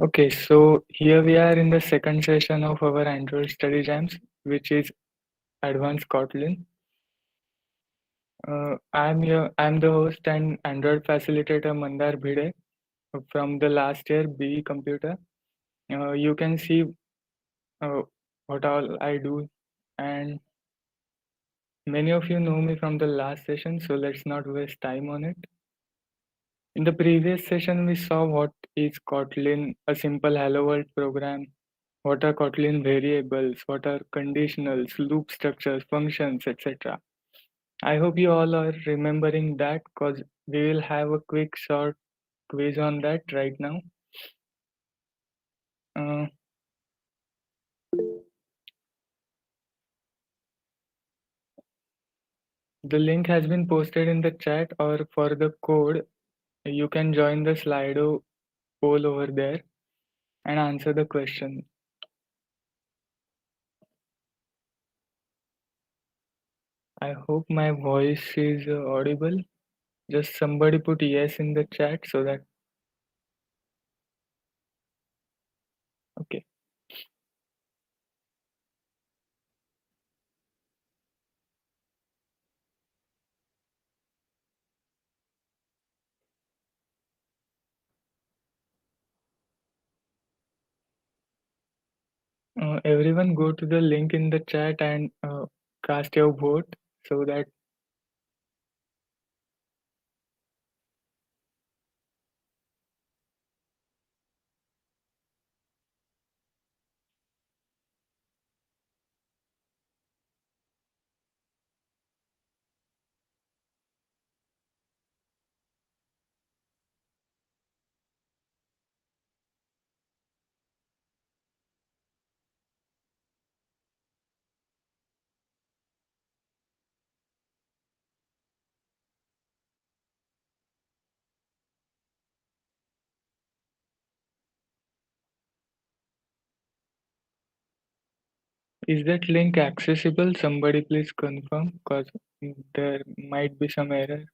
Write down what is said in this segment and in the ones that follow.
Okay, so here we are in the second session of our Android study jams, which is Advanced Kotlin. I'm the host and Android facilitator Mandar Bhide from the last year BE Computer. You can see uh, what all I do, and many of you know me from the last session, so let's not waste time on it. In the previous session, we saw what is Kotlin, a simple Hello World program. What are Kotlin variables? What are conditionals, loop structures, functions, etc. I hope you all are remembering that because we will have a quick short quiz on that right now. Uh, the link has been posted in the chat, or for the code, you can join the Slido poll over there and answer the question. I hope my voice is audible. Just somebody put yes in the chat so that okay. Everyone go to the link in the chat and cast your vote so that is that link accessible? Somebody please confirm because there might be some error.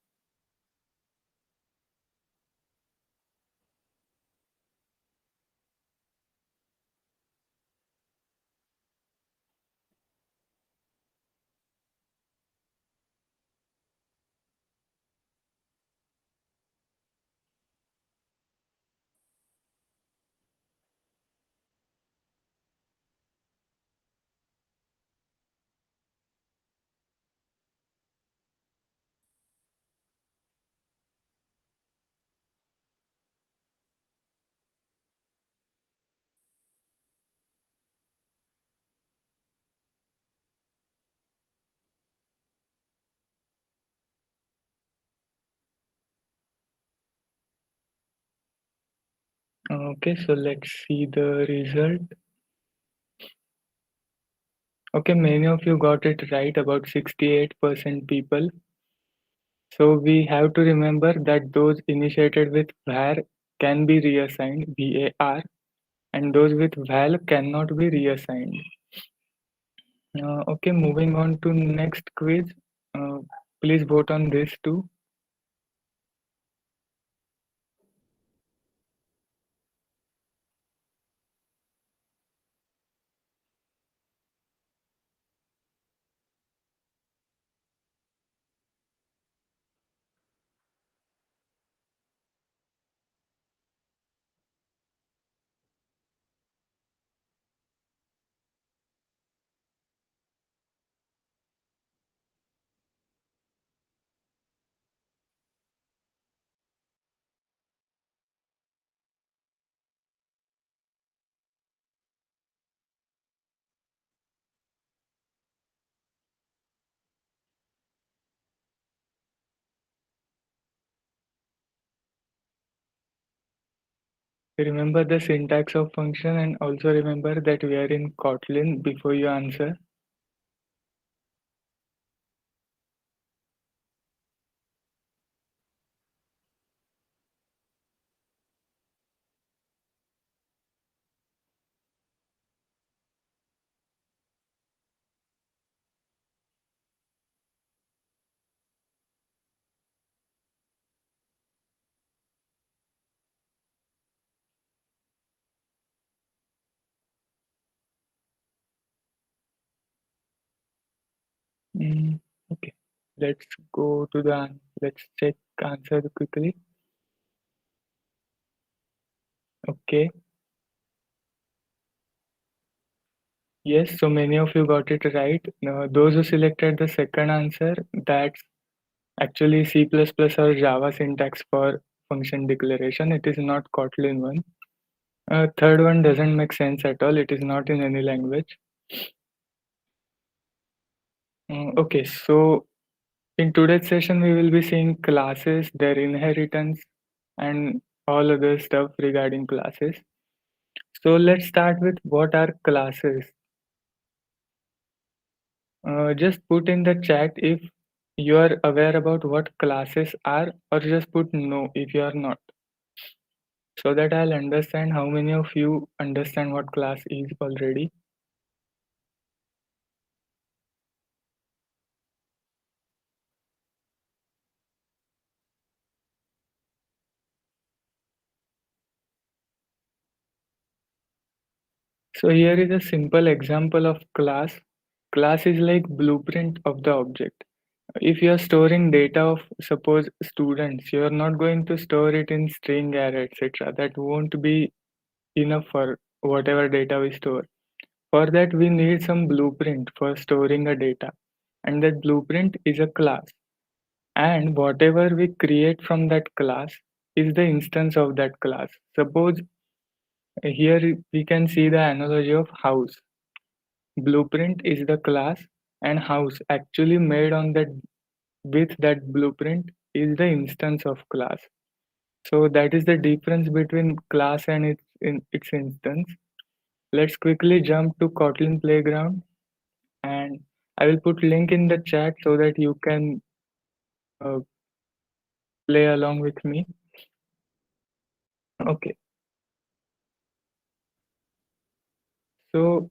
Okay, so let's see the result. Okay, many of you got it right, about 68% people. So we have to remember that those initiated with var can be reassigned, VAR, and those with val cannot be reassigned. Okay, moving on to next quiz. Uh, please vote on this too. Remember the syntax of function and also remember that we are in Kotlin before you answer. Mm, okay, let's go to the let's check answer quickly. Okay, yes, so many of you got it right. Those who selected the second answer, that's actually C++ or Java syntax for function declaration. It is not Kotlin one. Third one doesn't make sense at all. It is not in any language. Okay, so in today's session, we will be seeing classes, their inheritance, and all other stuff regarding classes. So let's start with what are classes. Just put in the chat if you are aware about what classes are, or just put no if you are not, so that I'll understand how many of you understand what class is already. So here is a simple example of class. Class is like blueprint of the object. If you are storing data of suppose students, you are not going to store it in string array, etc. That won't be enough for whatever data we store. For that, we need some blueprint for storing a data, and that blueprint is a class. And whatever we create from that class is the instance of that class. Suppose here we can see the analogy of house. Blueprint is the class, and house actually made on that with that blueprint is the instance of class. So that is the difference between class and its instance. Let's quickly jump to Kotlin Playground, and I will put link in the chat so that you can uh, play along with me. Okay, so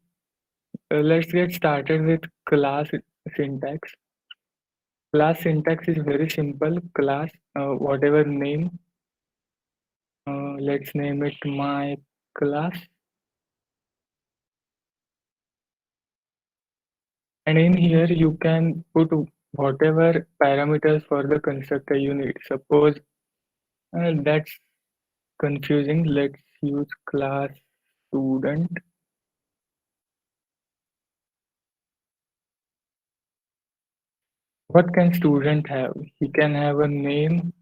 let's get started with class syntax. Class syntax is very simple. Class, whatever name, let's name it my class. And in here, you can put whatever parameters for the constructor you need. Suppose that's confusing. Let's use class student. What can student have? He can have a name,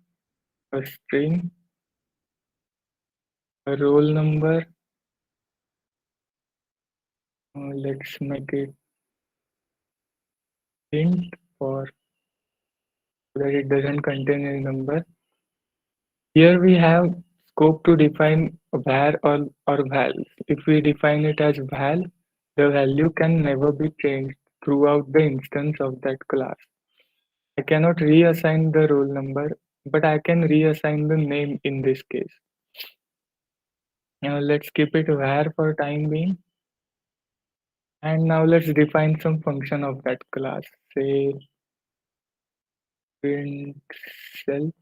a string, a roll number. Let's make it int for so that it doesn't contain any number. Here we have scope to define var or val. If we define it as val, the value can never be changed throughout the instance of that class. I cannot reassign the roll number, but I can reassign the name in this case. Now let's keep it var for time being. And now let's define some function of that class. Say print self.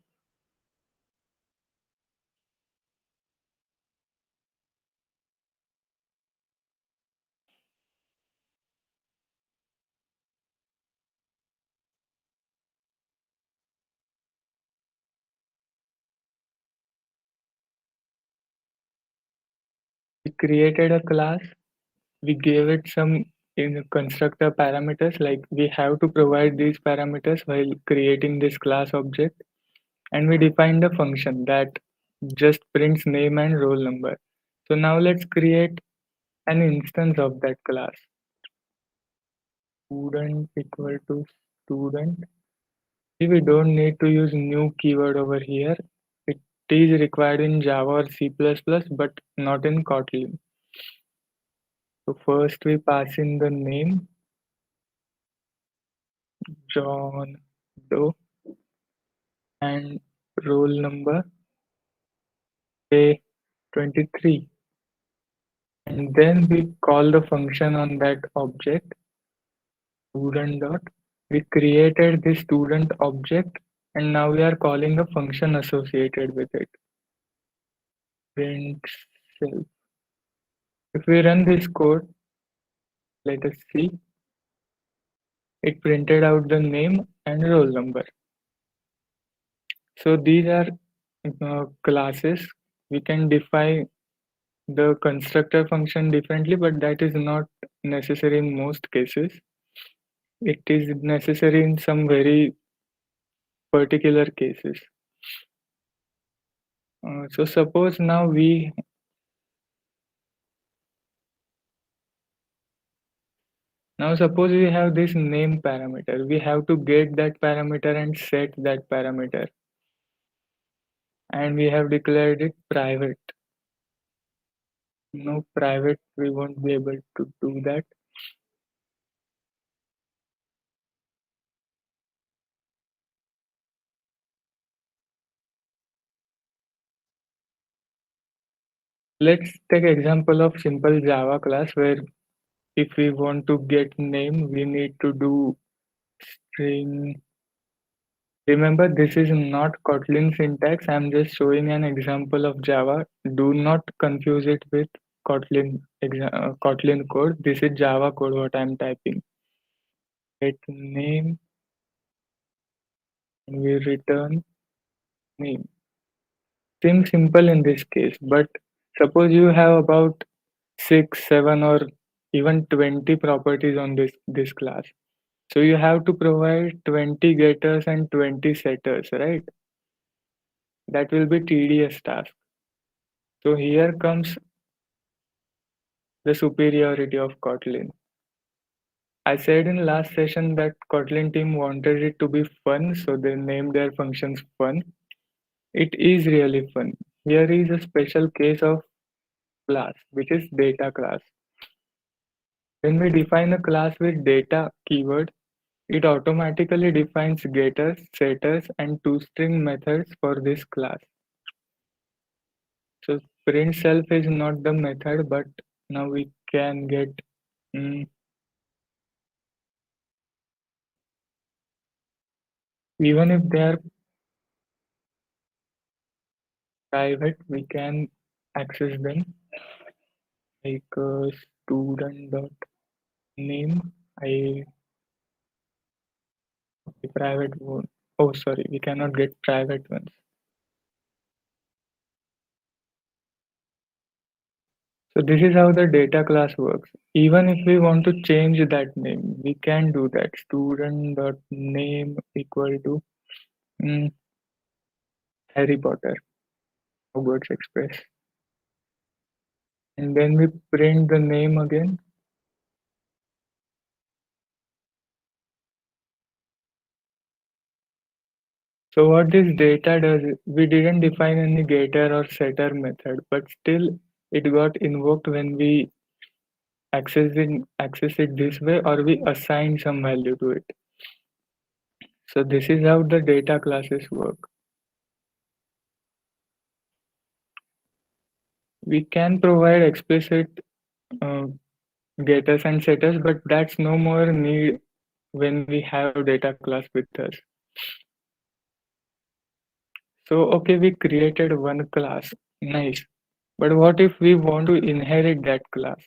We created a class. We gave it some in constructor parameters, like we have to provide these parameters while creating this class object, and we defined a function that just prints name and roll number. So now let's create an instance of that class. Student equal to student. We don't need to use new keyword over here. It is required in Java or C++, but not in Kotlin. So first we pass in the name John Doe and roll number say 23, and then we call the function on that object student dot. We created the student object, and now we are calling a function associated with it, print self. If we run this code, let us see. It printed out the name and roll number. So these are classes. We can define the constructor function differently, but that is not necessary in most cases. It is necessary in some very particular cases. So suppose now suppose we have this name parameter. We have to get that parameter and set that parameter, and we have declared it private. No private, we won't be able to do that. Let's take example of simple Java class where if we want to get name, we need to do string. Remember, this is not Kotlin syntax. I'm just showing an example of Java. Do not confuse it with Kotlin code. This is Java code what I'm typing. Get name and we return name. Seems simple in this case, but suppose you have about 6, 7, or even 20 properties on this class. So you have to provide 20 getters and 20 setters, right? That will be tedious task. So here comes the superiority of Kotlin. I said in last session that Kotlin team wanted it to be fun, so they named their functions fun. It is really fun. Here is a special case of class, which is data class. When we define a class with data keyword, it automatically defines getters, setters, and toString methods for this class. So print self is not the method, but now we can get even if they are private, we can access them like student dot name. I private one. Oh, sorry, we cannot get private ones. So this is how the data class works. Even if we want to change that name, we can do that. Student dot name equal to mm, Harry Potter, Hogwarts Express, and then we print the name again. So what this data does, we didn't define any getter or setter method, but still it got invoked when we access it this way or we assign some value to it. So this is how the data classes work. We can provide explicit uh, getters and setters, but that's no more need when we have data class with us. So okay, we created one class, nice. But what if we want to inherit that class?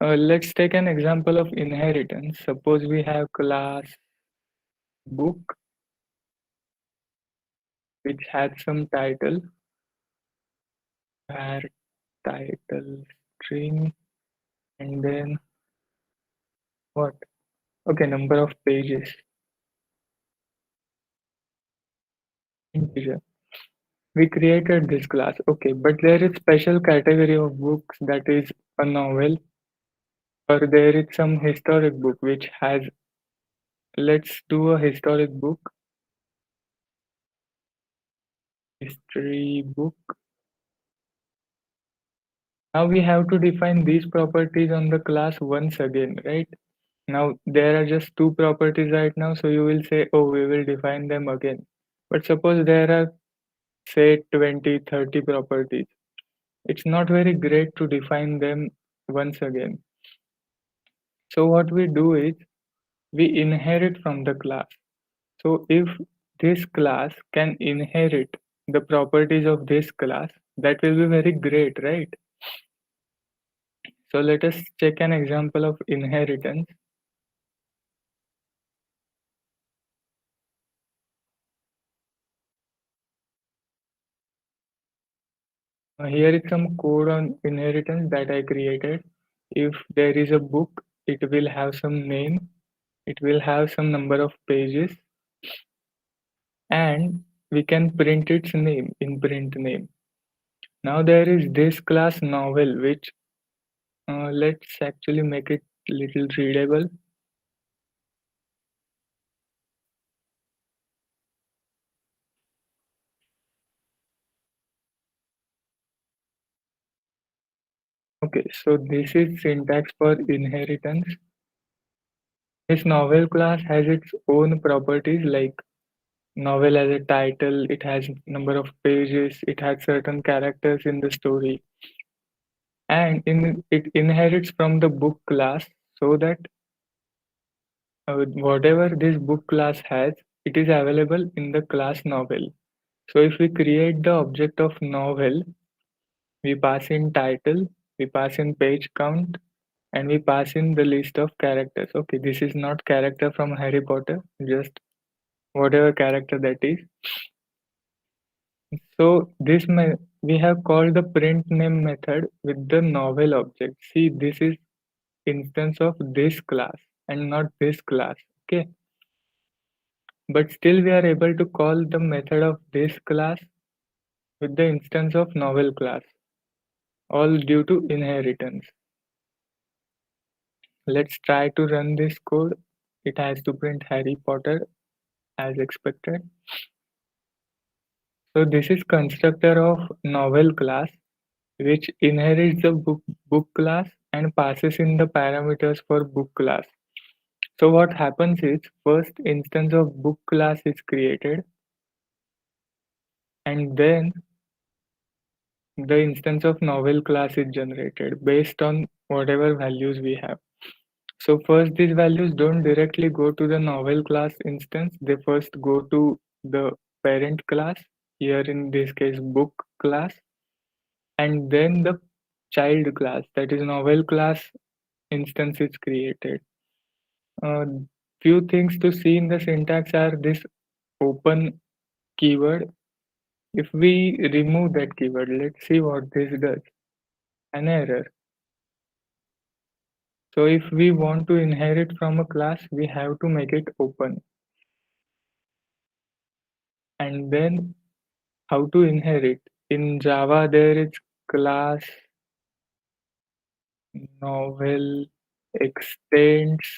Let's take an example of inheritance. Suppose we have class book which had some title, where title string, and then what? Okay, number of pages, integer. We created this class, okay, but there is special category of books that is a novel, or there is some historic book which has, let's do a historic book, history book. Now we have to define these properties on the class once again, right? Now there are just two properties right now, so you will say, oh, we will define them again. But suppose there are say 20, 30 properties. It's not very great to define them once again. So what we do is we inherit from the class. So if this class can inherit the properties of this class, that will be very great, right? So let us check an example of inheritance. Here is some code on inheritance that I created. If there is a book, it will have some name, it will have some number of pages, and we can print its name in print name. Now there is this class novel, which let's actually make it little readable. Okay, so this is syntax for inheritance. This novel class has its own properties like novel as a title, it has number of pages, it has certain characters in the story, and it inherits from the book class so that whatever this book class has, it is available in the class novel. So if we create the object of novel, we pass in title, we pass in page count, and we pass in the list of characters. Okay, this is not character from Harry Potter, just whatever character that is. So we have called the print name method with the novel object. See, this is instance of this class and not this class. Okay, but still we are able to call the method of this class with the instance of novel class, all due to inheritance. Let's try to run this code. It has to print Harry Potter as expected. So this is constructor of novel class which inherits the book class and passes in the parameters for book class. So what happens is first instance of book class is created and then the instance of novel class is generated based on whatever values we have. So first these values don't directly go to the novel class instance, they first go to the parent class, here in this case book class, and then the child class, that is novel class instance is created. Uh, Few things to see in the syntax are this open keyword. If we remove that keyword, let's see what this does. An error. So if we want to inherit from a class, we have to make it open. And then how to inherit? In Java, there is class novel extends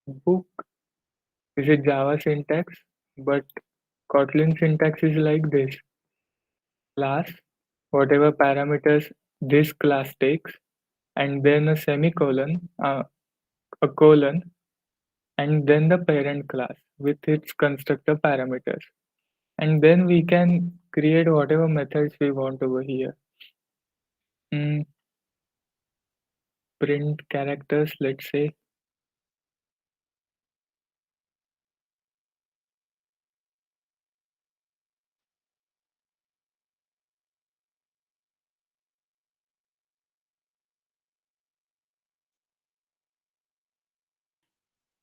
book. This is Java syntax, but Kotlin syntax is like this. Class, whatever parameters this class takes, and then a semicolon, a colon, and then the parent class with its constructor parameters. And then we can create whatever methods we want over here. Mm, Print characters, let's say.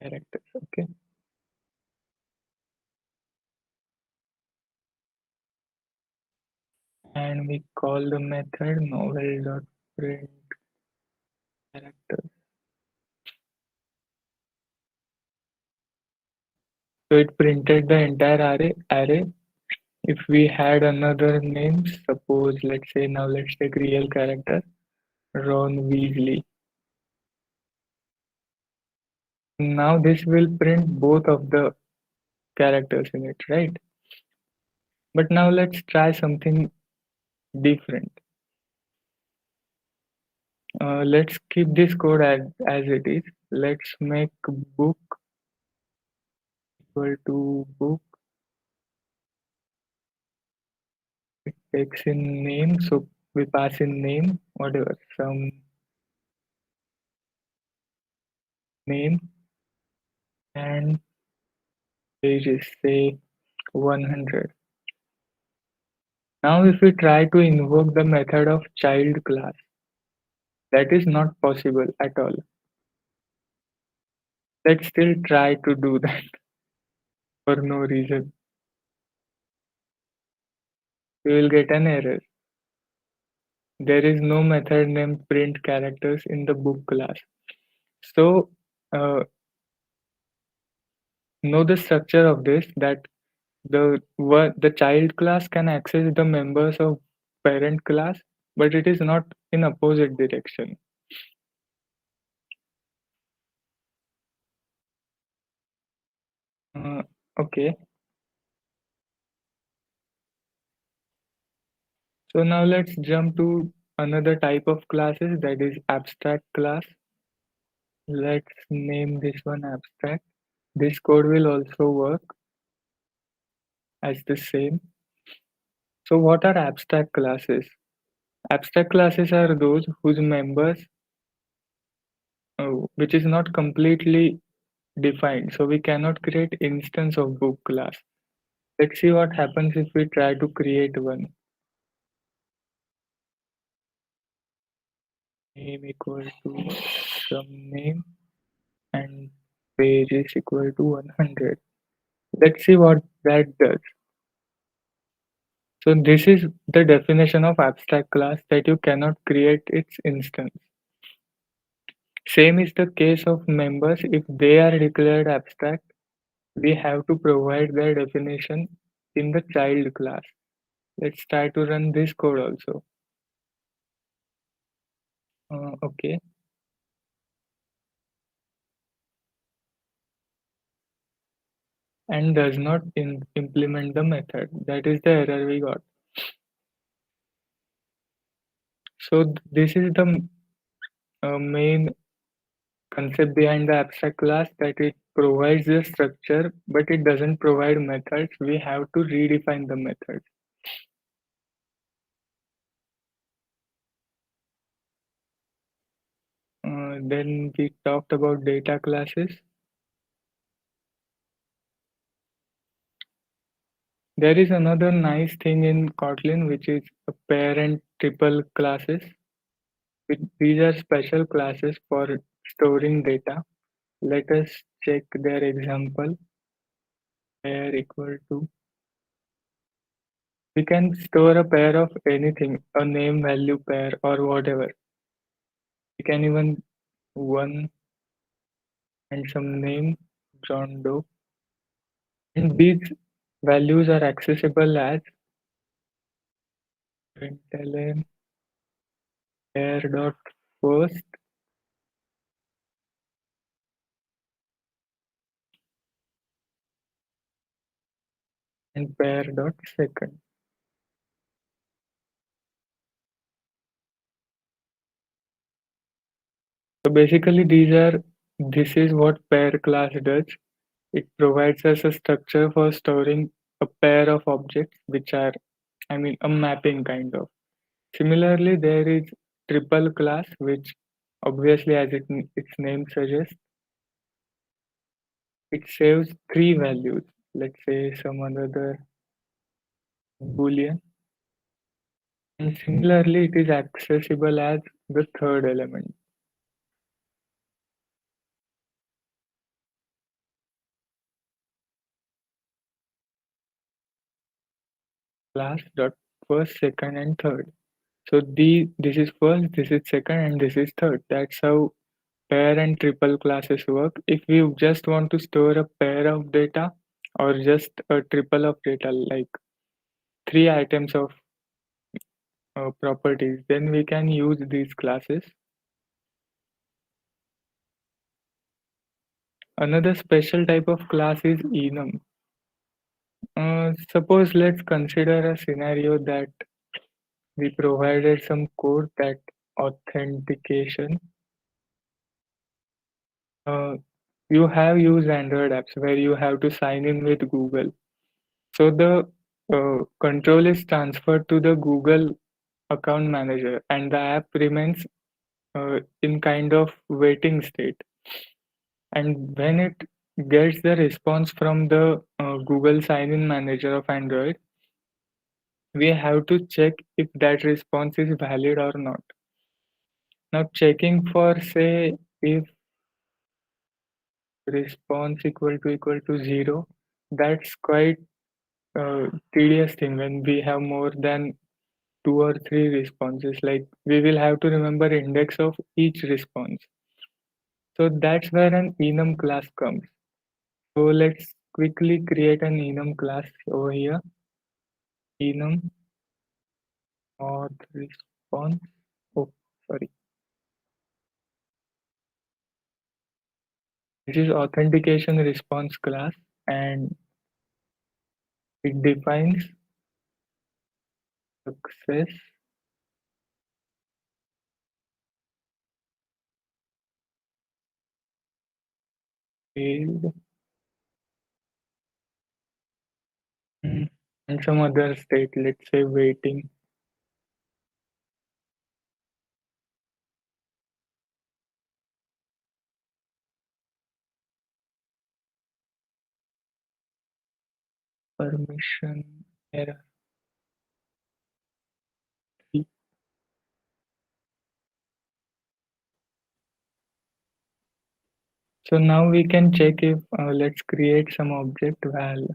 Characters, okay. And we call the method novel.print characters. So it printed the entire array. If we had another name, suppose let's say now let's take real character Ron Weasley. Now this will print both of the characters in it, right? But now let's try something different. Let's keep this code as it is. Let's make book equal to book. It takes in name, so we pass in name, whatever, some name, and pages, say 100. Now if we try to invoke the method of child class, that is not possible at all. Let's still try to do that for no reason. We will get an error. there is no method named print characters in the book class. So uh, know the structure of this, that the child class can access the members of parent class, but it is not in opposite direction. Uh, okay, so now let's jump to another type of classes, that is abstract class. Let's name this one abstract. This code will also work as the same. So what are abstract classes? Abstract classes are those whose members, which is not completely defined. So we cannot create instance of book class. Let's see what happens if we try to create one. Name equal to some name and page is equal to 100. Let's see what that does. So this is the definition of abstract class, that you cannot create its instance. Same is the case of members. If they are declared abstract, we have to provide their definition in the child class. Let's try to run this code also. Okay, and does not implement the method. That is the error we got. So this is the main concept behind the abstract class, that it provides the structure, but it doesn't provide methods. We have to redefine the methods. Then we talked about data classes. There is another nice thing in Kotlin, which is a parent triple classes. These are special classes for storing data. Let us check their example. Pair equal to. We can store a pair of anything, a name value pair or whatever. We can even one and some name, John Doe. And these values are accessible as println pair dot first and pair dot second. So basically this is what pair class does. It provides us a structure for storing a pair of objects, which are, I mean, a mapping kind of. Similarly, there is triple class, which obviously, as its name suggests, it saves three values. Let's say some other boolean. And similarly, it is accessible as the third element. Class dot first, second, and third. So this is first, this is second, and this is third. That's how pair and triple classes work. If we just want to store a pair of data or just a triple of data, like three items of properties, then we can use these classes. Another special type of class is enum. Suppose let's consider a scenario that we provided some code that authentication. Uh, you have used Android apps where you have to sign in with Google. So the control is transferred to the Google account manager, and the app remains in kind of waiting state. And when it gets the response from the Google sign-in manager of Android, we have to check if that response is valid or not. Now checking for, say, if response equal to 0, that's quite tedious thing when we have more than two or three responses. Like we will have to remember index of each response. So that's where an enum class comes. So let's quickly create an enum class over here. Enum auth response. Oh, sorry. This is authentication response class, and it defines success failed, mm, and some other state, let's say waiting. Permission error. So now we can check if let's create some object val.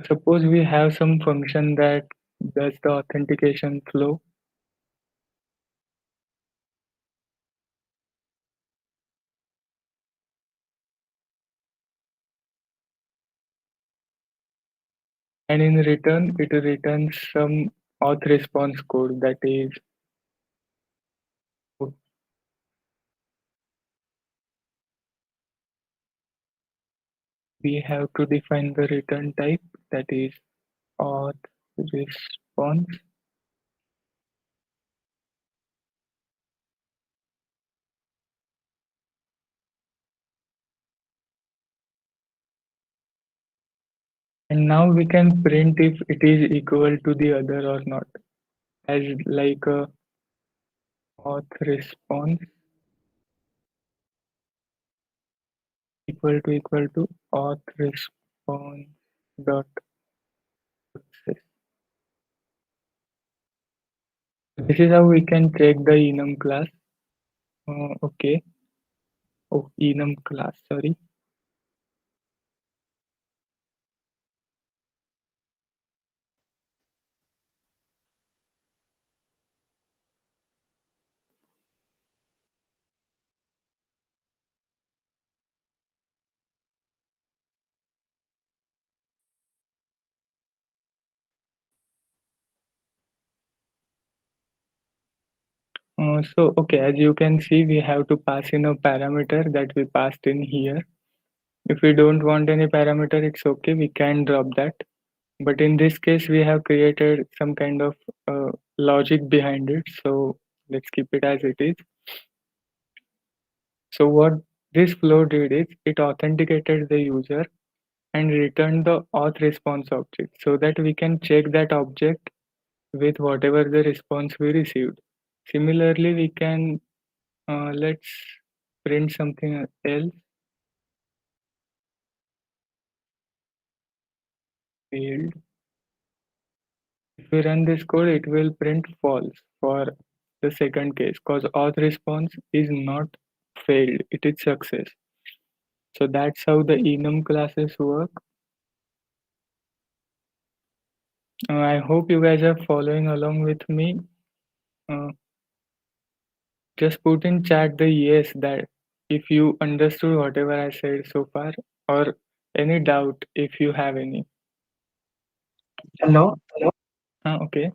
Suppose we have some function that does the authentication flow. And in return, it returns some auth response code that is we have to define the return type that is auth response. And now we can print if it is equal to the other or not, as like a auth response equal to auth response dot success. This is how we can check the enum class. Okay. Oh, enum class, sorry. Okay, as you can see, we have to pass in a parameter that we passed in here. If we don't want any parameter, it's okay, we can drop that. But in this case, we have created some kind of logic behind it. So let's keep it as it is. So what this flow did is it authenticated the user and returned the auth response object so that we can check that object with whatever the response we received. Similarly, we can let's print something else. Failed. If we run this code, it will print false for the second case because auth response is not failed, it is success. So that's how the enum classes work. I hope you guys are following along with me. Uh, just put in chat the yes that if you understood whatever I said so far, or any doubt if you have any. Hello. Okay.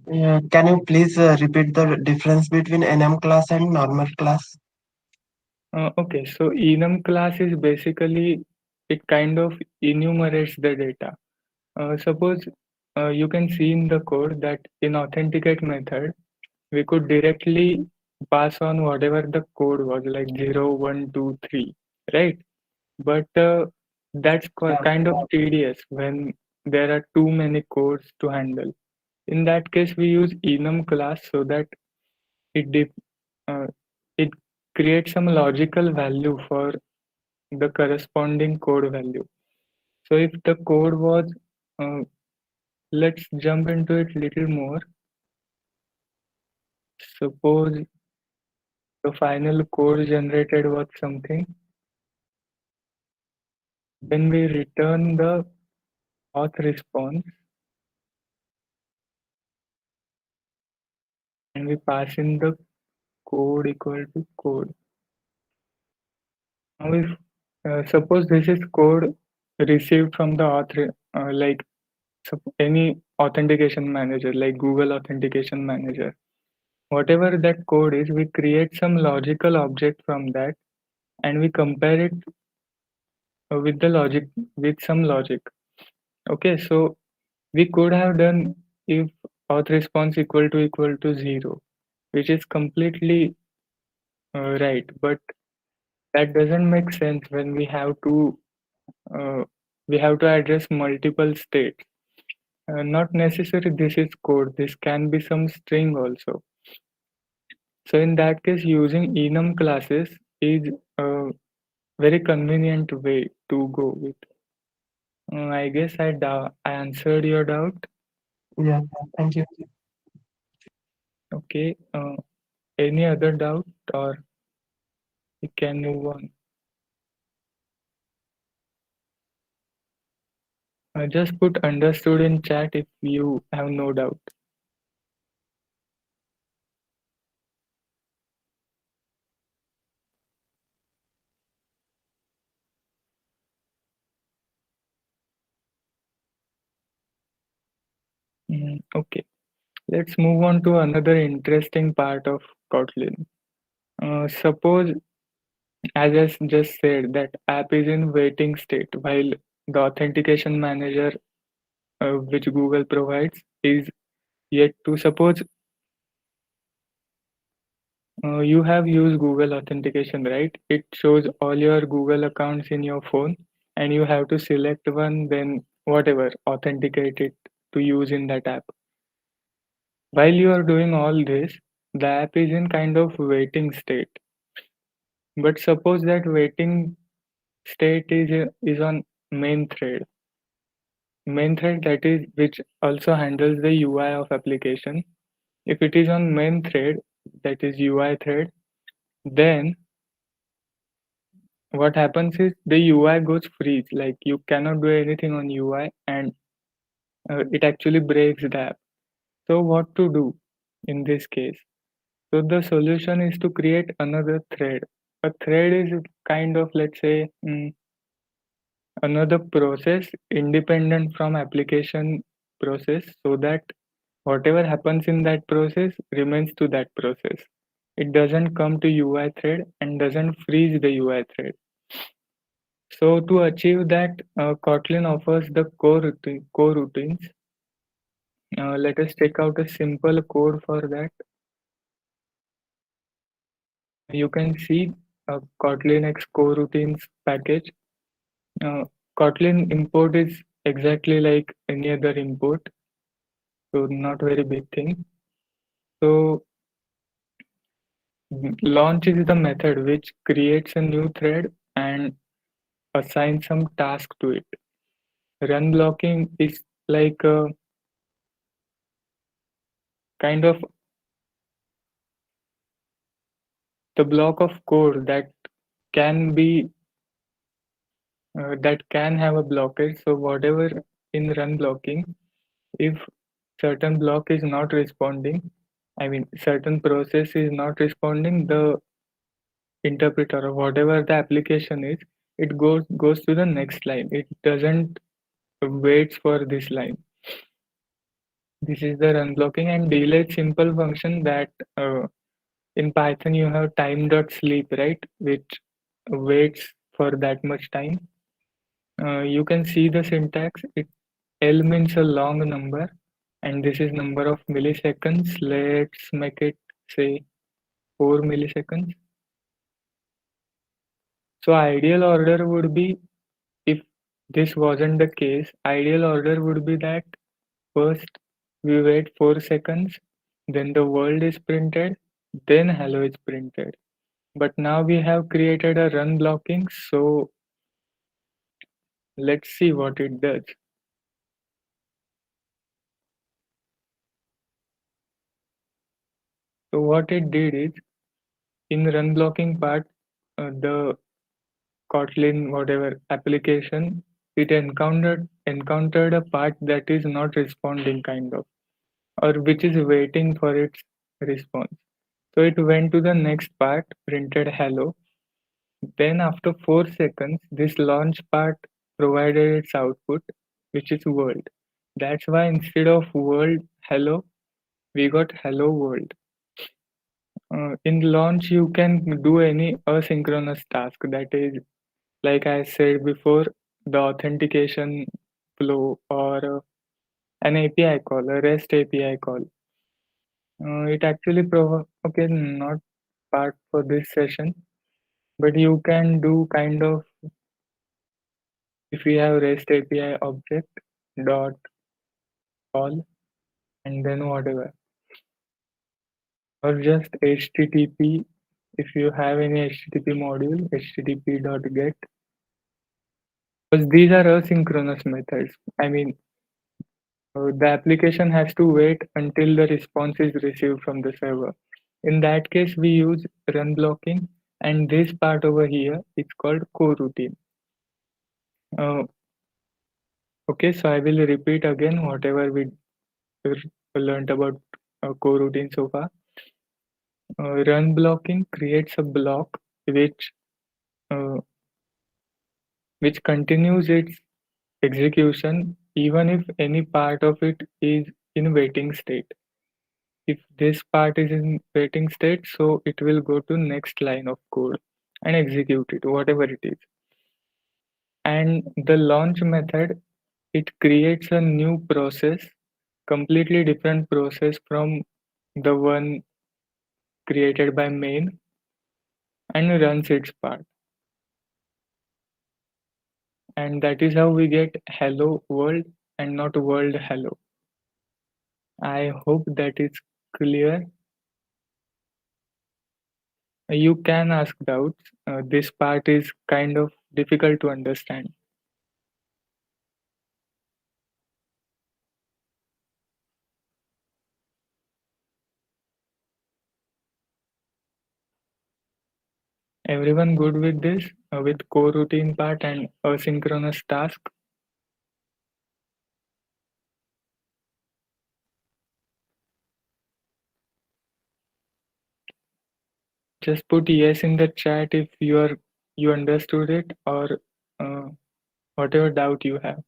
Can you please repeat the difference between NM class and normal class? Okay, so enum class is basically it kind of enumerates the data. Suppose you can see in the code that in authenticate method, we could directly pass on whatever the code was like 0, 1, 2, 3, right? But that's kind of tedious when there are too many codes to handle. In that case, we use enum class so that it, uh, it creates some logical value for the corresponding code value. So if the code was, uh, let's jump into it little more. Suppose the final code generated was something, then we return the auth response and we pass in the code equal to code. Now if suppose this is code received from the author, like any authentication manager like Google Authentication Manager. Whatever that code is, we create some logical object from that and we compare it with the logic, with some logic. Okay, so we could have done if auth response equal to 0, which is completely right, but that doesn't make sense when uh, we have to address multiple states. Not necessary this is code, this can be some string also. So in that case, using enum classes is a very convenient way to go with. I guess I answered your doubt. Yeah, thank you. Okay. Any other doubt, or we can move on? Just put understood in chat if you have no doubt. Okay. Let's move on to another interesting part of Kotlin. Suppose, as I just said, that app is in waiting state while the authentication manager which Google provides is yet to. Suppose you have used Google authentication, right? It shows all your Google accounts in your phone, and you have to select one, then whatever, authenticate it to use in that app. While you are doing all this, the app is in kind of waiting state. But suppose that waiting state is on main thread. Main thread, that is which also handles the UI of application. If it is on main thread, that is UI thread, then what happens is the UI goes freeze, like you cannot do anything on UI, and it actually breaks the app. So what to do in this case? So the solution is to create another thread. A thread is kind of, let's say, another process independent from application process, so that whatever happens in that process remains to that process. It doesn't come to UI thread and doesn't freeze the UI thread. So to achieve that, Kotlin offers the core routines. Let us check out a simple code for that. You can see Kotlin X core routines package. Uh, Kotlin import is exactly like any other import, so not very big thing. So launch is the method which creates a new thread and assigns some task to it. Run blocking is like a kind of the block of code can be that can have a blockage. So whatever in run blocking, if certain block is not responding, I mean certain process is not responding, the interpreter or whatever the application is, it goes to the next line. It doesn't waits for this line. This is the run blocking. And delete simple function that in Python you have time.sleep, right, which waits for that much time. You can see the syntax. L means a long number, and this is number of milliseconds. Let's make it say 4 milliseconds. So ideal order would be, if this wasn't the case, ideal order would be that first we wait 4 seconds, then the world is printed, then hello is printed. But now we have created a run blocking, so Let's see what it does. So what it did is, in run blocking part, the Kotlin whatever application, it encountered a part that is not responding kind of, or which is waiting for its response. So it went to the next part, printed hello. Then after 4 seconds, this launch part provided its output, which is world. That's why instead of world hello, we got hello world. In launch, you can do any asynchronous task. That is, like I said before, the authentication flow or an API call, a REST API call. It actually okay, not part for this session, but you can do kind of, if we have REST API object dot call and then whatever, or just HTTP. If you have any HTTP module, HTTP dot get, because these are asynchronous methods. I mean, the application has to wait until the response is received from the server. In that case, we use run blocking, and this part over here is called coroutine. Uh, okay, so I will repeat again whatever we learned about coroutine so far. Run blocking creates a block which uh, which continues its execution even if any part of it is in waiting state. If this part is in waiting state, so it will go to next line of code and execute it, whatever it is. And the launch method, it creates a new process, completely different process from the one created by main, and runs its part. And that is how we get hello world and not world hello. I hope that is clear. You can ask doubts. This part is kind of difficult to understand. Everyone good with this? With coroutine part and asynchronous task? Just put yes in the chat if you understood it, or uh, whatever doubt you have.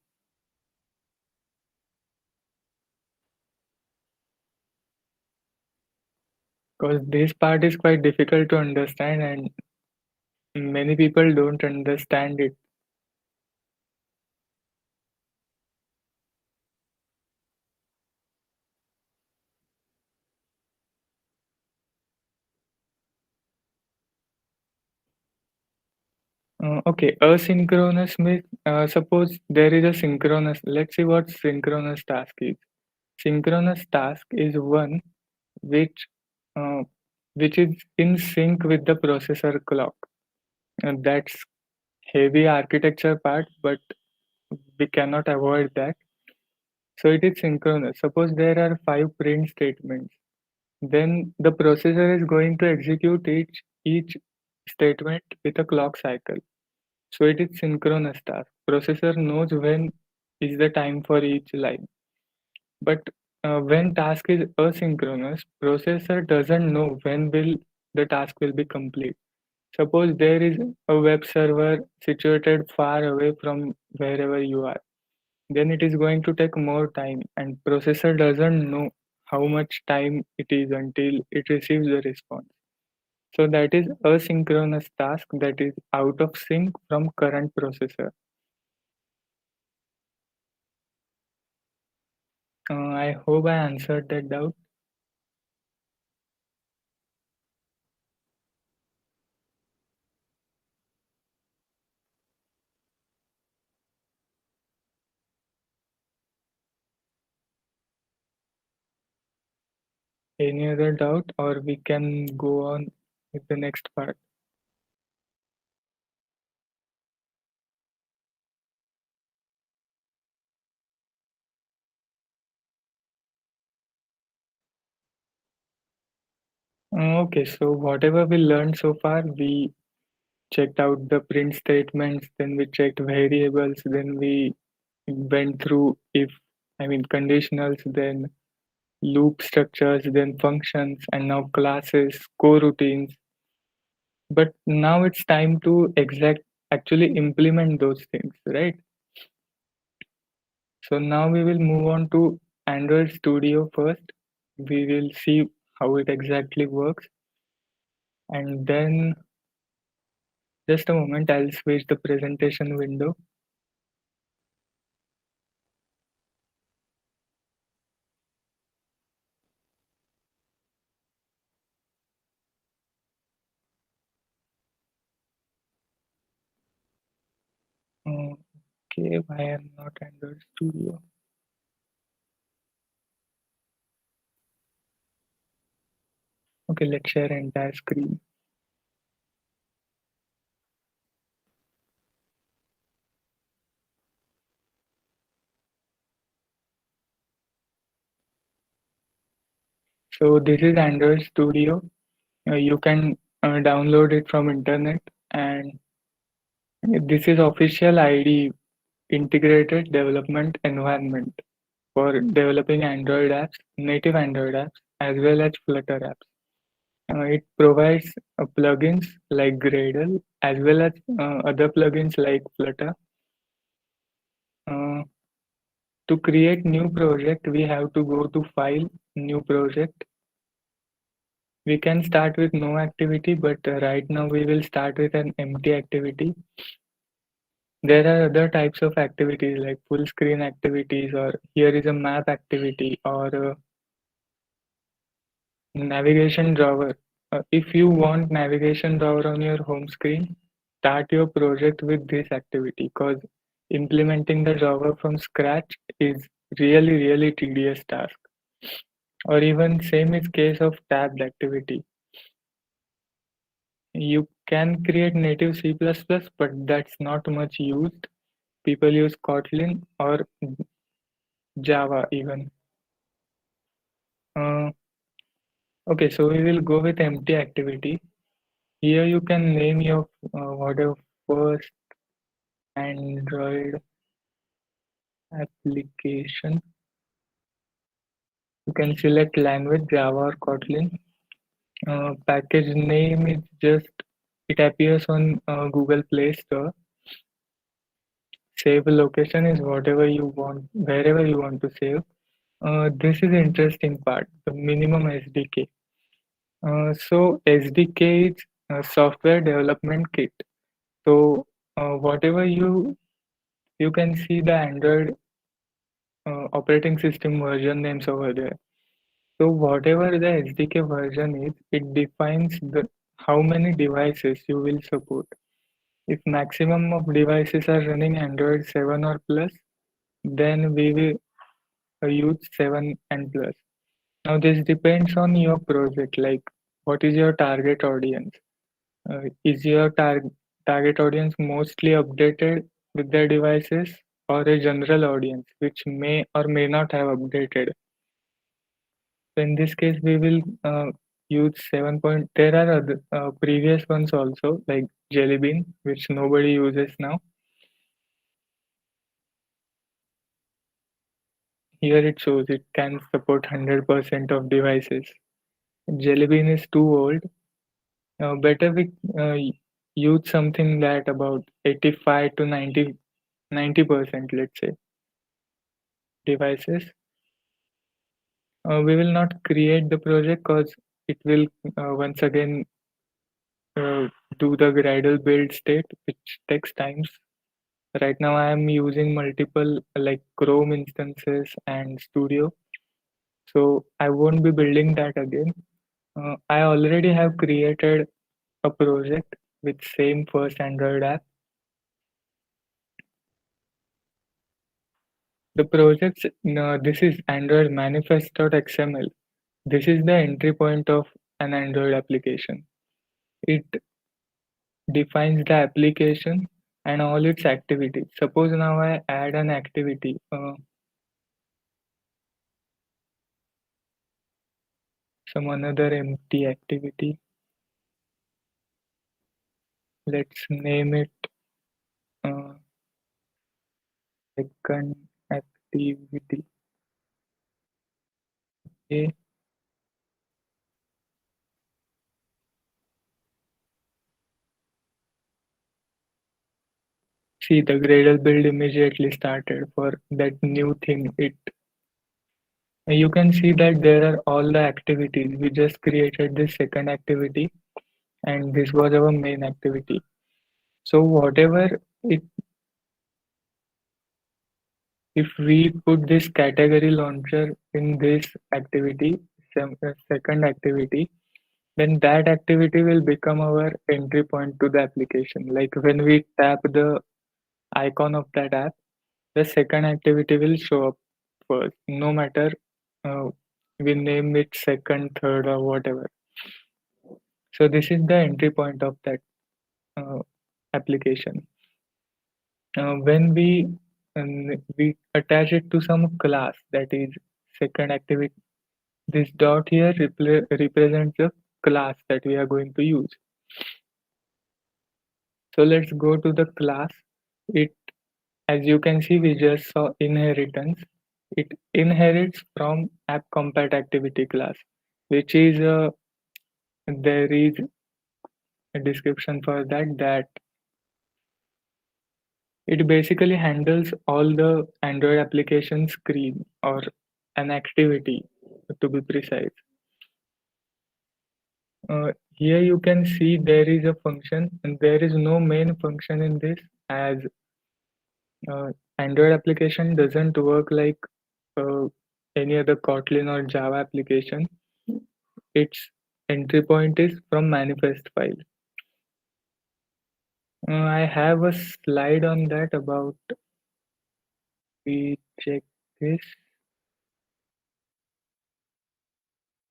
Because this part is quite difficult to understand and many people don't understand it. Okay, asynchronous means, suppose there is a synchronous. Let's see what synchronous task is. Synchronous task is one which uh, which is in sync with the processor clock. And that's heavy architecture part, but we cannot avoid that. So it is synchronous. Suppose there are 5 print statements, then the processor is going to execute each statement with a clock cycle. So it is synchronous task. Processor knows when is the time for each line. But when task is asynchronous, processor doesn't know when will the task will be complete. Suppose there is a web server situated far away from wherever you are, then it is going to take more time and processor doesn't know how much time it is until it receives the response. So that is asynchronous task that is out of sync from current processor. I hope I answered that doubt. Any other doubt, or we can go on with the next part? Okay, so whatever we learned so far, we checked out the print statements, then we checked variables, then we went through if, I mean, conditionals, then loop structures, then functions, and now classes, coroutines. But now it's time to actually implement those things, right? So now we will move on to Android Studio first. We will see how it exactly works, and then just a moment, I'll switch the presentation window. Okay, why am not Android Studio? Okay, let's share entire screen. So this is Android Studio. You can download it from internet, and this is official ID integrated development environment for developing Android apps, native Android apps, as well as Flutter apps. It provides plugins like Gradle as well as other plugins like Flutter. Uh, to create new project, we have to go to File, New Project. We can start with no activity, but right now we will start with an empty activity. There are other types of activities like full screen activities, or here is a map activity, or navigation drawer. If you want navigation drawer on your home screen, start your project with this activity because implementing the drawer from scratch is really tedious task. Or even same is case of tabbed activity. You can create native C++, but that's not much used. People use Kotlin or Java even. Uh, okay, so we will go with empty activity. Here you can name your whatever first Android application. You can select language Java or Kotlin. Package name is just it appears on Google Play Store. Save location is whatever you want, wherever you want to save. This is the interesting part, the minimum SDK. So SDK is a software development kit. So whatever you can see the Android operating system version names over there. So whatever the SDK version is, it defines the how many devices you will support. If maximum of devices are running Android 7 or plus, then we will use 7 and plus. Now this depends on your project, like what is your target audience? Is your target audience mostly updated with their devices or a general audience which may or may not have updated? So in this case, we will use 7 point. There are other previous ones also like Jelly Bean, which nobody uses now. Here it shows it can support 100% of devices. Jelly Bean is too old. Better we use something that about 85 to 90%, let's say, devices. We will not create the project because it will once again uh, do the Gradle build state, which takes times. Right now, I am using multiple like Chrome instances and Studio, so I won't be building that again. I already have created a project with same first Android app. The projects, no, this is Android manifest.xml. This is the entry point of an Android application. It defines the application and all its activities. Suppose now I add an activity. some another empty activity. Let's name it uh, second activity. Okay. See, the Gradle build immediately started for that new thing. It You can see that there are all the activities. We just created this second activity, and this was our main activity. So whatever it, if we put this category launcher in this activity, second activity, then that activity will become our entry point to the application. Like when we tap the icon of that app, the second activity will show up first, no matter uh, we name it second, third, or whatever. So this is the entry point of that uh, application. When we attach it to some class, that is second activity, this dot here represents the class that we are going to use. So let's go to the class. It, as you can see, we just saw inheritance. It inherits from app compat activity class, which is there is a description for that it basically handles all the Android application screen or an activity to be precise. Here you can see there is a function and there is no main function in this, as Android application doesn't work like uh, any other Kotlin or Java application. Its entry point is from manifest file. I have a slide on that about, we check this.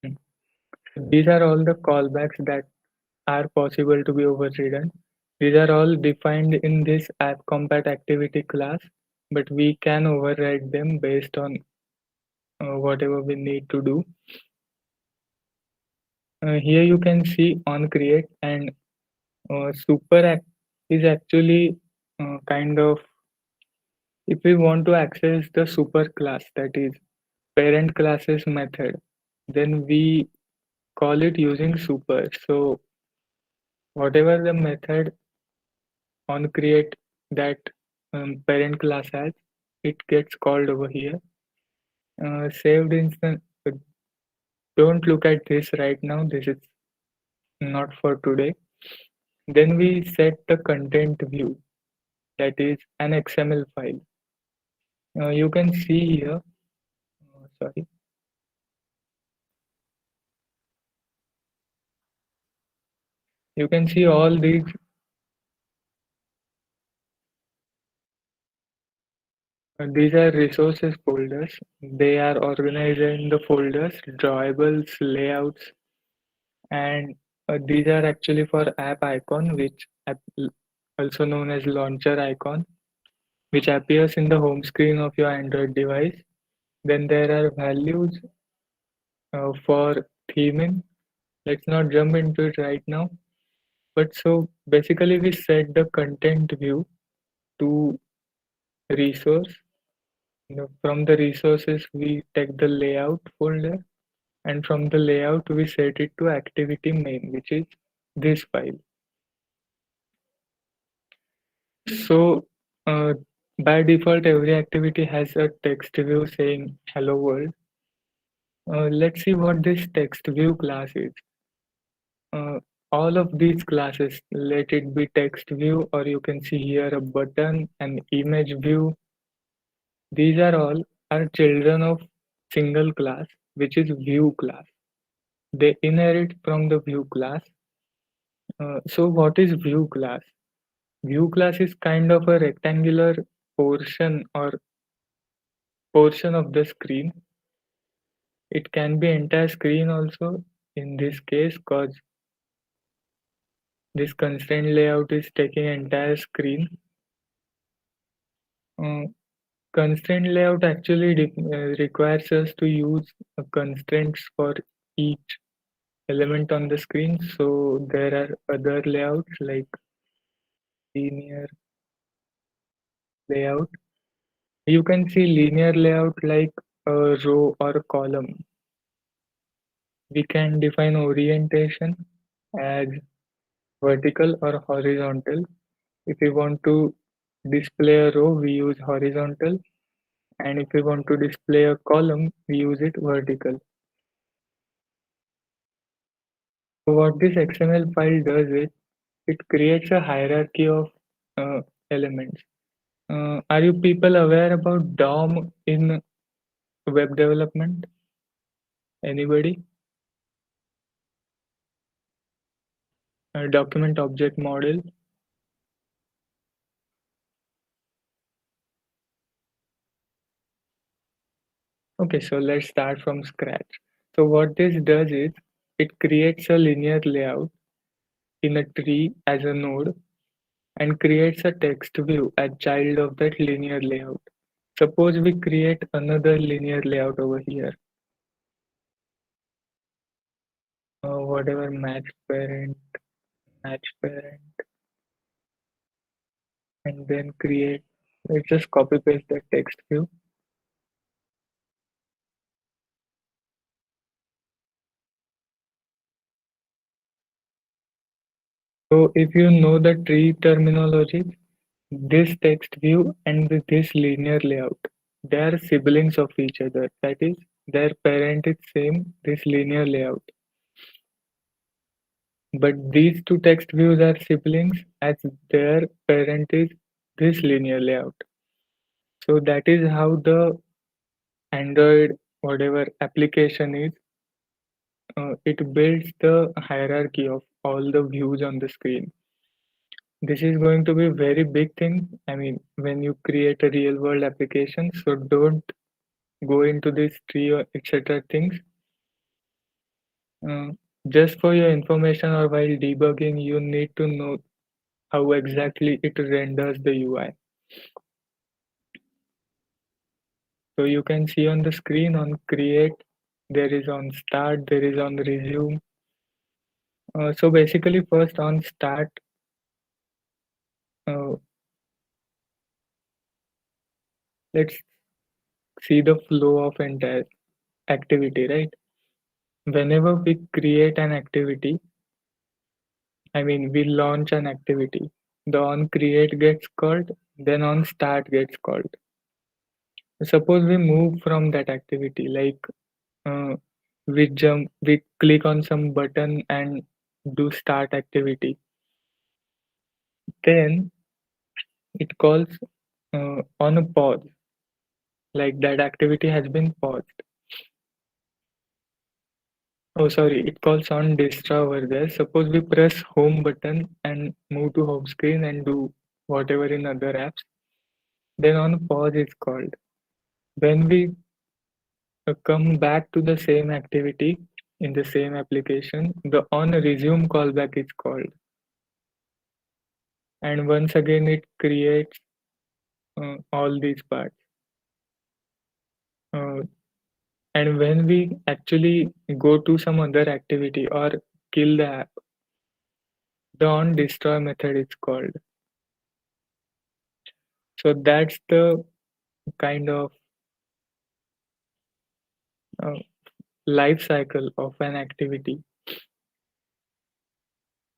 Hmm. These are all the callbacks that are possible to be overridden. These are all defined in this app compat activity class, but we can override them based on whatever we need to do. Here you can see on create, and super act is actually kind of, if we want to access the super class, that is parent classes method, then we call it using super. So whatever the method on create that parent class has, it gets called over here. Saved instance, don't look at this right now, this is not for today. Then we set the content view, that is an XML file. You can see here, sorry, you can see all these are resources folders. They are organized in the folders, drawables, layouts, and these are actually for app icon, which also known as launcher icon, which appears in the home screen of your Android device. Then there are values for theming. Let's not jump into it right now. But so basically, we set the content view to resource. From the resources, we take the layout folder, and from the layout, we set it to activity main, which is this file. So by default, every activity has a text view saying hello world. Let's see what this text view class is. Uh, all of these classes, let it be text view, or you can see here a button, an image view. These are all are children of single class, which is view class. They inherit from the view class. So what is view class? View class is kind of a rectangular portion of the screen. It can be entire screen also in this case, because this constraint layout is taking entire screen. Uh, Constraint layout actually requires us to use constraints for each element on the screen. So there are other layouts like linear layout. You can see linear layout like a row or a column. We can define orientation as vertical or horizontal. If we want to display a row, we use horizontal, and if we want to display a column, we use it vertical. So what this XML file does is it creates a hierarchy of uh, elements. Are you people aware about DOM in web development? Anybody? Document object model. Okay, so let's start from scratch. So what this does is it creates a linear layout in a tree as a node and creates a text view as child of that linear layout. Suppose we create another linear layout over here, whatever match parent, and then create, let's just copy paste the text view. So if you know the tree terminology, this text view and this linear layout, they are siblings of each other. That is, their parent is same, this linear layout. But these two text views are siblings as their parent is this linear layout. So that is how the Android whatever application is, it builds the hierarchy of all the views on the screen. This is going to be a very big thing. I mean, when you create a real world application, so don't go into this tree or etc. things. Uh, just for your information or while debugging, you need to know how exactly it renders the UI. So you can see on the screen on create, there is on start, there is on resume. So basically first on start, uh, let's see the flow of entire activity, right? Whenever we create an activity, I mean, we launch an activity, the on create gets called, then on start gets called. Suppose we move from that activity, like we click on some button and do start activity. Then it calls on a pause, like that activity has been paused. Oh, sorry, it calls on destroy over there. Suppose we press home button and move to home screen and do whatever in other apps. Then on pause is called. When we come back to the same activity in the same application, the on resume callback is called. And once again, it creates all these parts. Uh, and when we actually go to some other activity or kill the app, the on destroy method is called. So that's the kind of uh, life cycle of an activity.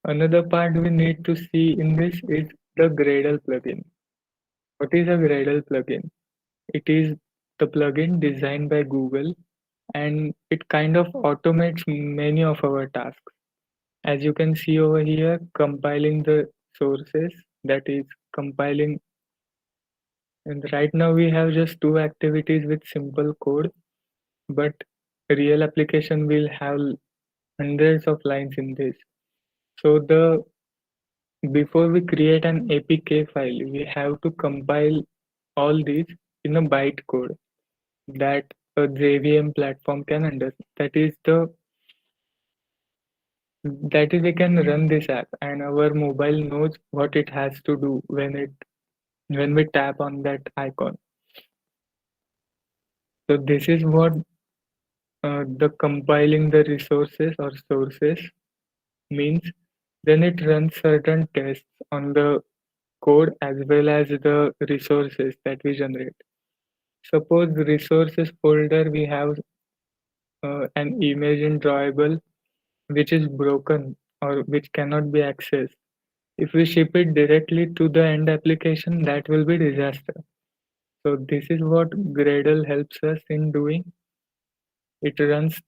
Another part we need to see in this is the Gradle plugin. What is a Gradle plugin? It is the plugin designed by Google and it kind of automates many of our tasks. As you can see over here, compiling the sources, that is compiling. And right now we have just two activities with simple code, but a real application will have hundreds of lines in this. So the before we create an APK file, we have to compile all these in a bytecode that a JVM platform can understand. That is, we can run this app, and our mobile knows what it has to do when we tap on that icon. So this is what the compiling the resources or sources means then it runs certain tests on the code as well as the resources that we generate. Suppose the resources folder we have an image in drawable which is broken or which cannot be accessed. If we ship it directly to the end application, that will be disaster. So this is what Gradle helps us in doing. It runs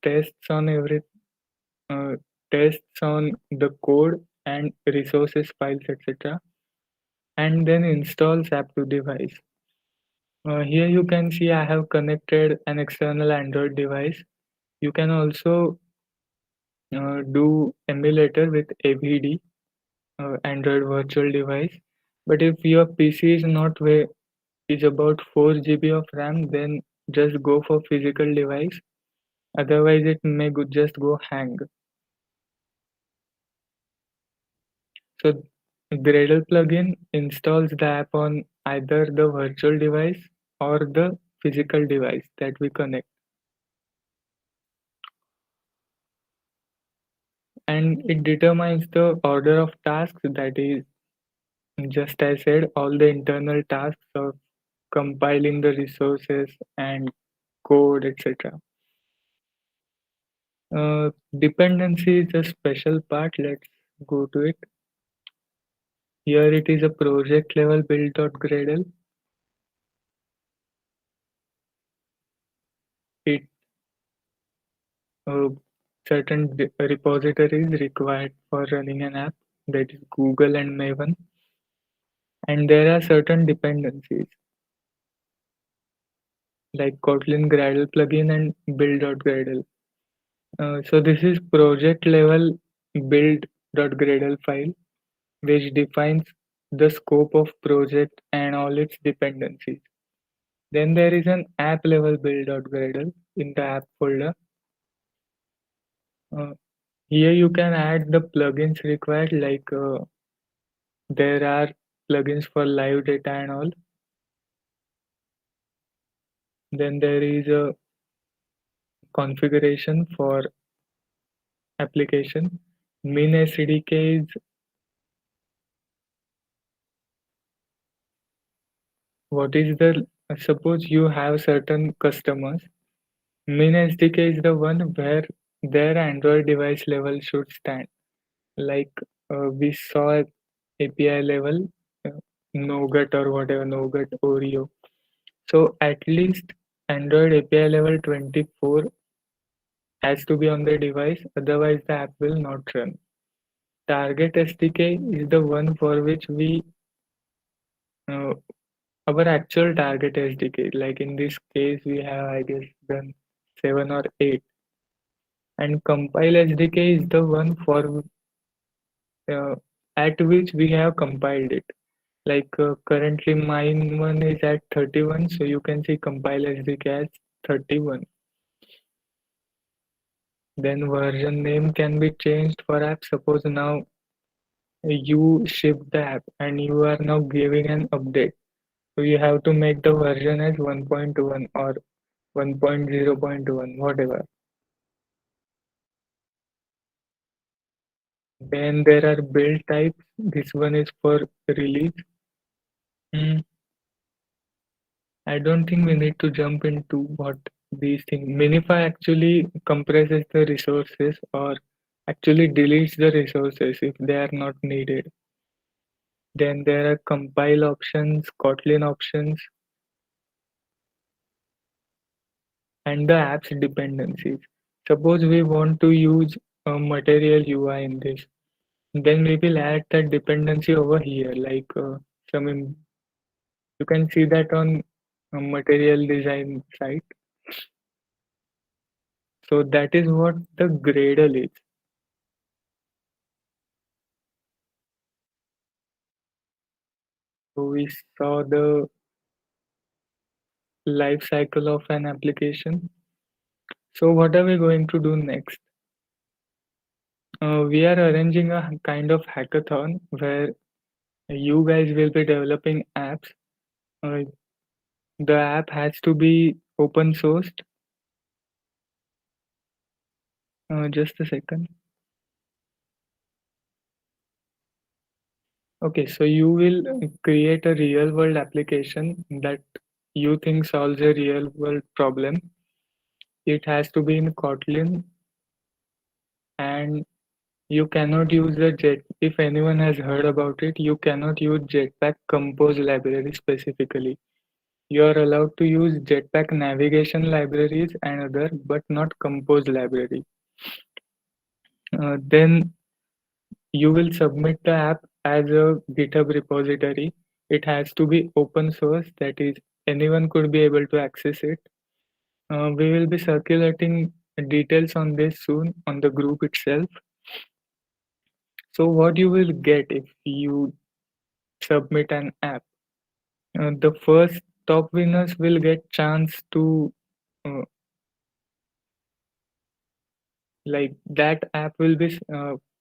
uh, tests on the code and resources files, etc., and then installs app to device. Here you can see I have connected an external Android device. You can also do emulator with AVD, Android Virtual Device. But if your PC is not where is about 4 GB of RAM, then just go for physical device. Otherwise, it may just go hang. So Gradle plugin installs the app on either the virtual device or the physical device that we connect. And it determines the order of tasks, that is, just as I said, all the internal tasks of compiling the resources and code, etc. Dependency is a special part. Let's go to it. Here it is a project level build.gradle. It uh, certain repositories required for running an app, that is Google and Maven, and there are certain dependencies like Kotlin Gradle plugin and build.gradle. So this is project level build.gradle file which defines the scope of project and all its dependencies. Then there is an app level build.gradle in the app folder. Uh, Here you can add the plugins required, like there are plugins for live data and all. Then there is a configuration for application. Min SDK is what is the suppose you have certain customers. Min SDK is the one where their Android device level should stand. Like we saw API level, Nougat or whatever, Nougat, Oreo. So at least Android API level 24 has to be on the device, otherwise the app will not run. Target SDK is the one for which we, uh, our actual target SDK, like in this case, we have, I guess, done 7 or 8. And compile SDK is the one for uh, at which we have compiled it. Like currently mine one is at 31, so you can see compile SDK as 31. Then version name can be changed for app. Suppose now you ship the app and you are now giving an update. So you have to make the version as 1.1 or 1.0.1, whatever. Then there are build types. This one is for release. Hmm, I don't think we need to jump into what these things. Minify actually compresses the resources or actually deletes the resources if they are not needed. Then there are compile options, Kotlin options, and the app's dependencies. Suppose we want to use a material UI in this, then we will add that dependency over here. Like you can see that on a material design site. So that is what the Gradle is. So we saw the life cycle of an application. So what are we going to do next? We are arranging a kind of hackathon where you guys will be developing apps. Uh, the app has to be open sourced Just a second. Okay, so you will create a real world application that you think solves a real world problem. It has to be in Kotlin, and you cannot use the Jet. If anyone has heard about it, you cannot use Jetpack Compose library specifically. You are allowed to use Jetpack navigation libraries and other, but not Compose library. Then you will submit the app as a GitHub repository. It has to be open source, that is, anyone could be able to access it. We will be circulating details on this soon on the group itself. So, what you will get if you submit an app? The first top winners will get chance to uh, like that app will be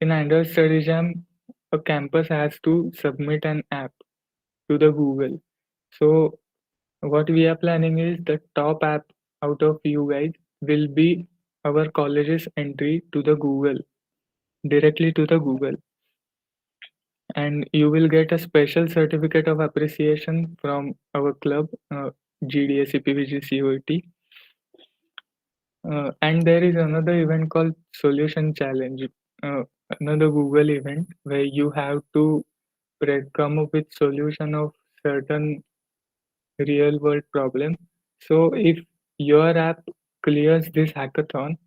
in Android Study Jam. A campus has to submit an app to the Google. So what we are planning is the top app out of you guys will be our college's entry to the Google, directly to the Google, and you will get a special certificate of appreciation from our club, GDSCPVGCOET. And there is another event called Solution Challenge, uh, another Google event where you have to come up with solution of certain real world problem. So if your app clears this hackathon,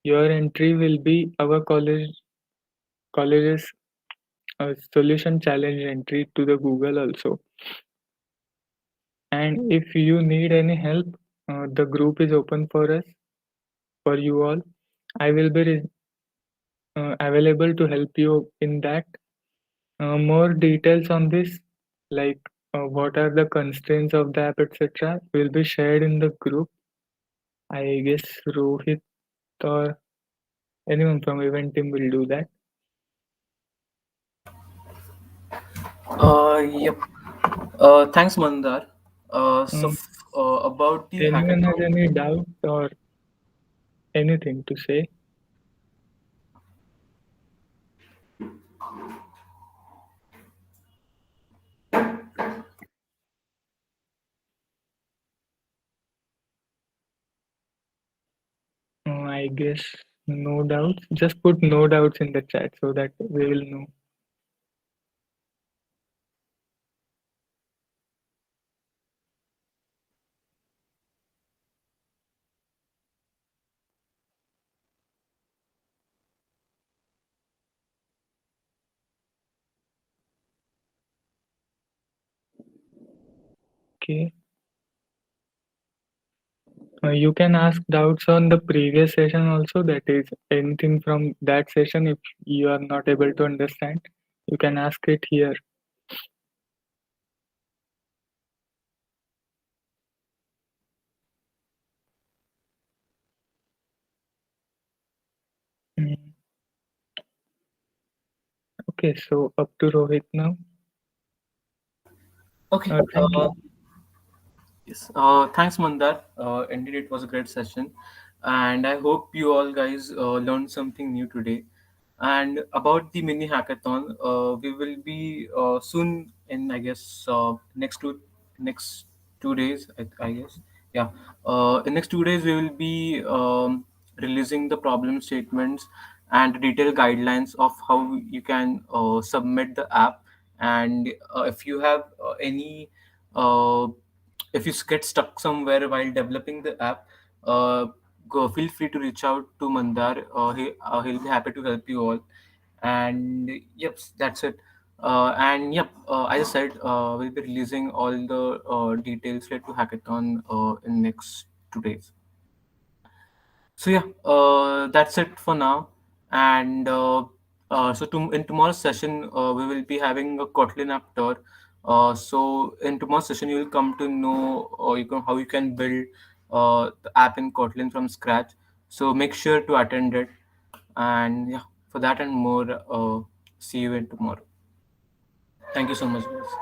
your entry will be our college's solution challenge entry to the Google also. And if you need any help, the group is open for us, for you all. I will be available to help you in that. More details on this, like what are the constraints of the app, etc., will be shared in the group. I guess Rohit or anyone from event team will do that. Yep. Thanks, Mandar. Um, About the anyone has hackathon. any doubt or anything to say? I guess no doubts. Just put no doubts in the chat so that we will know. Okay. You can ask doubts on the previous session also. That is anything from that session. If you are not able to understand, you can ask it here. Mm. Okay, so up to Rohit now. Okay. Thank you. Yes. Thanks, Mandar. Indeed, it was a great session, and I hope you all guys learned something new today. And about the mini hackathon, we will be soon in, I guess, next 2 days. I guess, yeah. In next 2 days, we will be releasing the problem statements and detailed guidelines of how you can submit the app. And if you have any uh, if you get stuck somewhere while developing the app, uh, feel free to reach out to Mandar. He'll be happy to help you all. And yep, that's it. And yep, as I said, we'll be releasing all the details related to hackathon in next 2 days. So yeah, that's it for now. And in tomorrow's session, we will be having a Kotlin app tour. So in tomorrow's session, you will come to know how you can build the app in Kotlin from scratch. So make sure to attend it. And yeah, for that and more, see you in tomorrow. Thank you so much, guys.